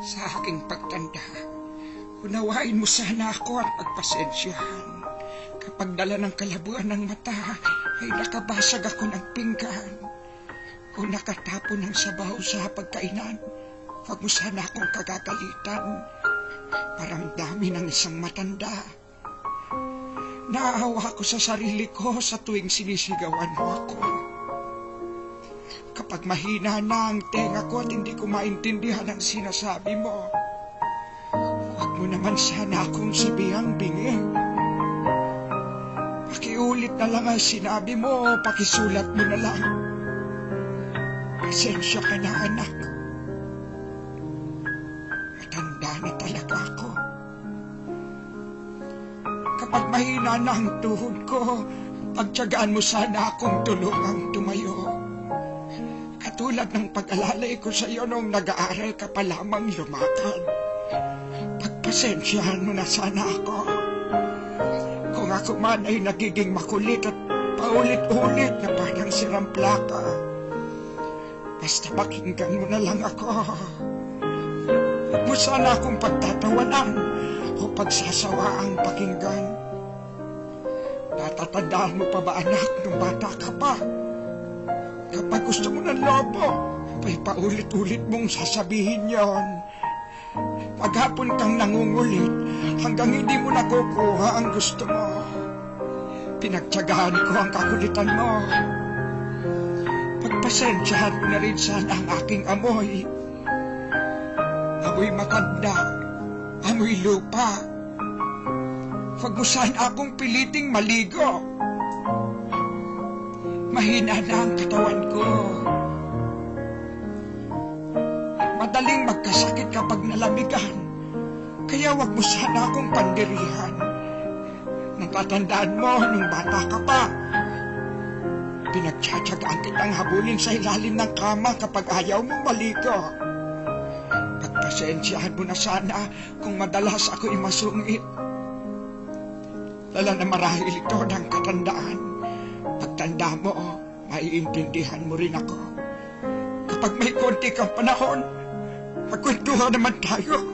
Sa aking pagtanda, unawain mo sana ako at pagpasensyahan. Kapag dala ng kalabuan ng mata, ay nakabasag ako ng pinggan o nakatapon ng sabaw sa pagkainan. Huwag mo sana akong kagagalitan. Paramdami ng isang matanda. Naawa ko sa sarili ko sa tuwing sinisigawan mo ako. Kapag mahina na ang tenga ko at hindi ko maintindihan ang sinasabi mo, huwag mo naman sana akong sibihang bingi. Pakiulit na lang ang sinabi mo, pakisulat mo na lang. Pasensya ka na, anak. Matanda na talaga ako. Kapag mahina na ang tuhod ko, pagtiyagaan mo sana akong tulungang tumayo. Katulad ng pag-alalay ko sa iyo nung nag-aaral ka pa lamang lumakad. Pagpasensyahan mo na sana ako. Kung ako man ay nagiging makulit at paulit-ulit na parang sirang plaka, basta pakinggan mo na lang ako. Huwag mo sana akong pagtatawanan o pagsasawaang pakinggan. Natatandaan mo pa ba, anak, nung bata ka pa? Kapag gusto mo ng lobo, ay paulit-ulit mong sasabihin yon. Maghapon kang nangungulit hanggang hindi mo nakukuha ang gusto mo. Pinagtyagaan ko ang kakulitan mo. Pagpasensyahan mo na rin sana ang aking amoy. Amoy matanda, amoy lupa. Huwag mo sana akong piliting maligo. Mahina na ang katawan ko. Madaling magkasakit kapag nalamigan. Kaya wag mo sana akong pandirihan. Natatandaan mo nung bata ka pa, pinagtsatsagaan kitang habulin sa ilalim ng kama kapag ayaw mong maligo. Pagpasensyahan mo na sana kung madalas ako'y masungit. Lala na marahil ito ng katandaan. Pagtanda mo, maiintindihan mo rin ako. Kapag may konti kang panahon, magkwentuhan naman tayo.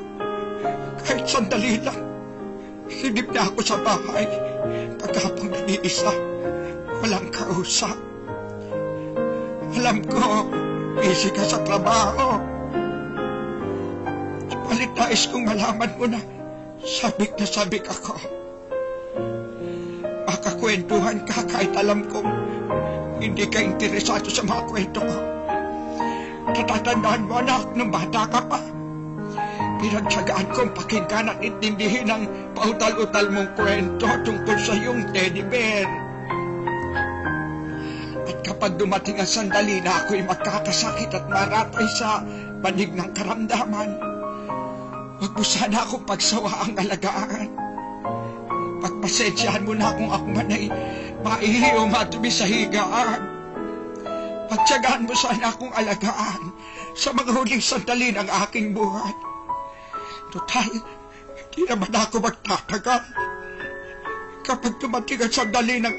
Kahit sandali lang, hinip na ako sa bahay. Pagkapong nag-iisa, walang kausap. Alam ko, busy ka sa trabaho. Palit nais kong malaman mo na sabik na sabik ako. Makakwentuhan ka kahit alam kong hindi ka interesado sa mga kwento ko. Natatandaan mo, anak, nung bata ka pa, pinagtyagaan kong pakinggan at intindihin ang pautal-utal mong kwento tungkol sa iyong teddy bear. At kapag dumating ang sandali na ako'y magkakasakit at maratay sa banig ng karamdaman, huwag mo sana akong pagsawaang alagaan. Pagpasensyahan mo na kung ako man ay maihi o matubi sa higaan. Pagtyagaan mo sana akong alagaan sa mga huling sandali ng aking buhay. Total, di naman ako magtatagal. Kapag dumating ang sandali ng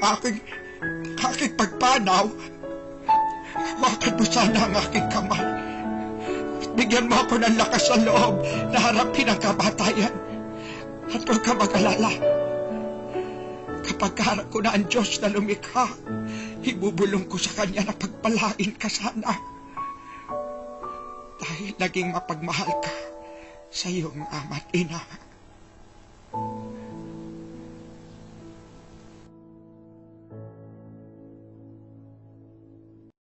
aking pagpanaw, hawakan mo sana ang aking kamay. Bigyan mo ako ng lakas sa loob na harapin ang kamatayan. At huwag ka mag-alala. Kapag harap ko na ang Diyos na lumikha, ibubulong ko sa Kanya na pagpalain ka sana. Dahil naging mapagmahal ka sa iyong ama't ina.